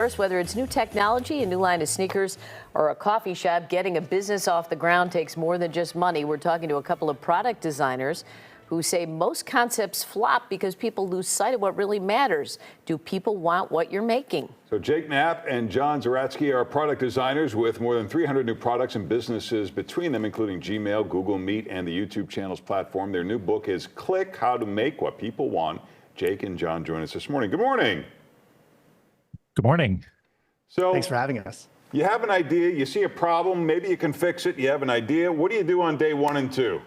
First, whether it's new technology, a new line of sneakers, or a coffee shop, getting a business off the ground takes more than just money. We're talking to a couple of product designers who say most concepts flop because people lose sight of what really matters. Do people want what you're making? So Jake Knapp and John Zaratsky are product designers with more than 300 new products and businesses between them, including Gmail, Google Meet, and the YouTube channels platform. Their new book is Click: How to Make What People Want. Jake and John join us this morning. Good morning. Good morning. So thanks for having us. You have an idea, you see a problem, maybe you can fix it, you have an idea. What do you do on day 1 and 2?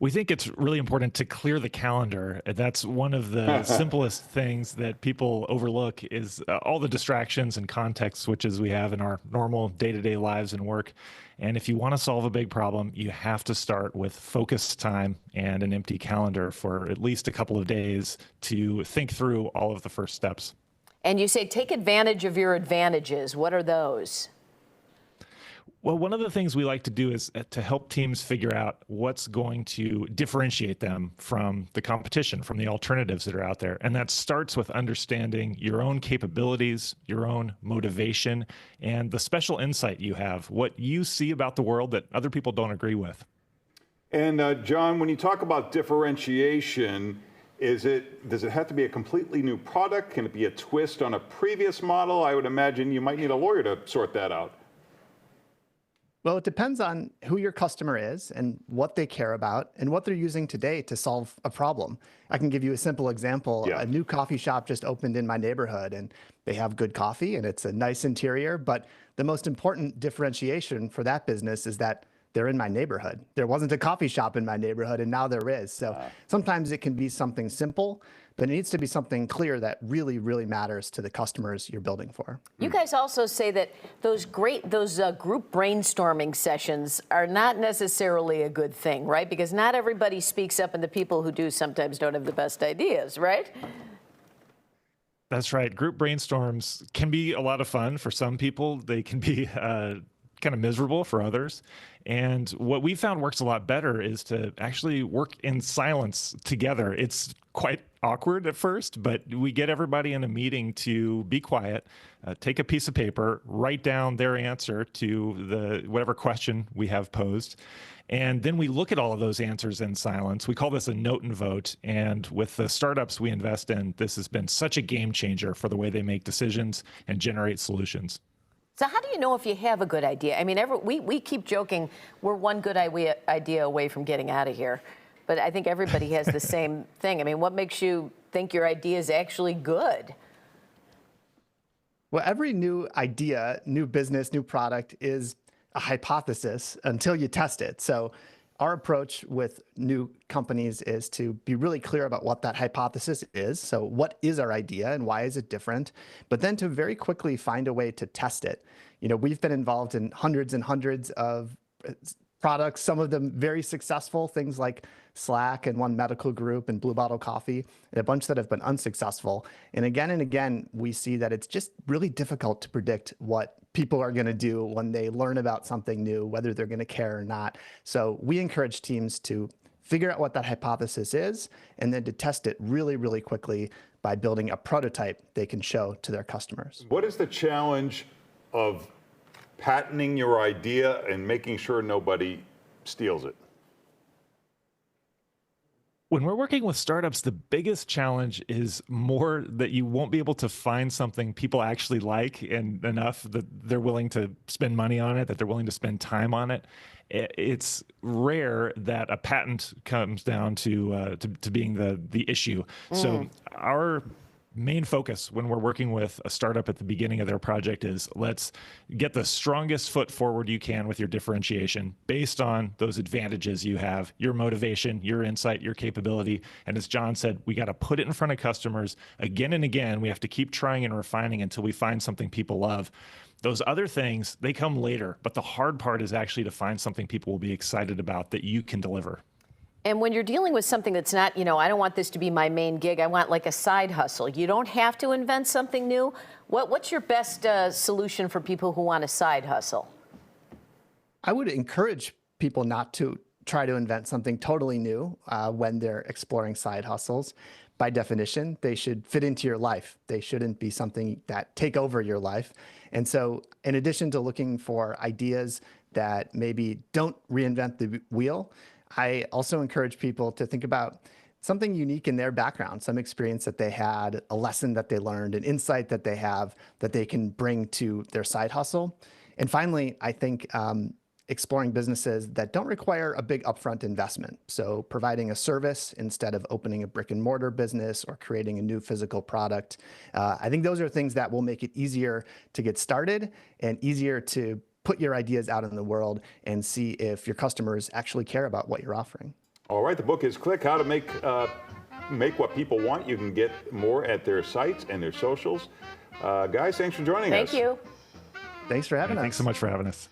We think it's really important to clear the calendar. That's one of the simplest things that people overlook is all the distractions and context switches we have in our normal day-to-day lives and work. And if you want to solve a big problem, you have to start with focused time and an empty calendar for at least a couple of days to think through all of the first steps. And you say take advantage of your advantages. What are those? Well, one of the things we like to do is to help teams figure out what's going to differentiate them from the competition, from the alternatives that are out there. And that starts with understanding your own capabilities, your own motivation, and the special insight you have, what you see about the world that other people don't agree with. And John, when you talk about differentiation, does it have to be a completely new product? Can it be a twist on a previous model? I would imagine you might need a lawyer to sort that out. Well, it depends on who your customer is and what they care about and what they're using today to solve a problem. I can give you a simple example. Yeah. A new coffee shop just opened in my neighborhood and they have good coffee and it's a nice interior. But the most important differentiation for that business is that they're in my neighborhood. There wasn't a coffee shop in my neighborhood and now there is. So sometimes it can be something simple, but it needs to be something clear that really, really matters to the customers you're building for. You guys also say that those group brainstorming sessions are not necessarily a good thing, right? Because not everybody speaks up and the people who do sometimes don't have the best ideas, right? That's right. Group brainstorms can be a lot of fun for some people. They can be kind of miserable for others. And what we found works a lot better is to actually work in silence together. It's quite awkward at first, but we get everybody in a meeting to be quiet, take a piece of paper, write down their answer to whatever question we have posed. And then we look at all of those answers in silence. We call this a note and vote. And with the startups we invest in, this has been such a game changer for the way they make decisions and generate solutions. So how do you know if you have a good idea? I mean, we keep joking, we're one good idea away from getting out of here. But I think everybody has the same thing. I mean, what makes you think your idea is actually good? Well, every new idea, new business, new product is a hypothesis until you test it. So our approach with new companies is to be really clear about what that hypothesis is. So what is our idea and why is it different? But then to very quickly find a way to test it. You know, we've been involved in hundreds and hundreds of products, some of them very successful, things like Slack and One Medical Group and Blue Bottle Coffee, and a bunch that have been unsuccessful. And again, we see that it's just really difficult to predict what people are going to do when they learn about something new, whether they're going to care or not. So we encourage teams to figure out what that hypothesis is and then to test it really, really quickly by building a prototype they can show to their customers. What is the challenge of patenting your idea and making sure nobody steals it? When we're working with startups, the biggest challenge is more that you won't be able to find something people actually like and enough that they're willing to spend money on it, that they're willing to spend time on it. It's rare that a patent comes down to being the issue. So our main focus when we're working with a startup at the beginning of their project is let's get the strongest foot forward you can with your differentiation based on those advantages you have, your motivation, your insight, your capability. And as John said, we got to put it in front of customers again and again. We have to keep trying and refining until we find something people love. Those other things, they come later, but the hard part is actually to find something people will be excited about that you can deliver. And when you're dealing with something that's not, I don't want this to be my main gig. I want like a side hustle. You don't have to invent something new. What's your best solution for people who want a side hustle? I would encourage people not to try to invent something totally new when they're exploring side hustles. by definition, they should fit into your life. They shouldn't be something that take over your life. And so in addition to looking for ideas that maybe don't reinvent the wheel, I also encourage people to think about something unique in their background, some experience that they had, a lesson that they learned, an insight that they have that they can bring to their side hustle. And finally, I think exploring businesses that don't require a big upfront investment. So providing a service instead of opening a brick and mortar business or creating a new physical product. I think those are things that will make it easier to get started and easier to put your ideas out in the world and see if your customers actually care about what you're offering. All right, the book is Click, How to Make What People Want. You can get more at their sites and their socials. Guys, thanks for joining us. Thank you. Thanks for having us. Thanks so much for having us.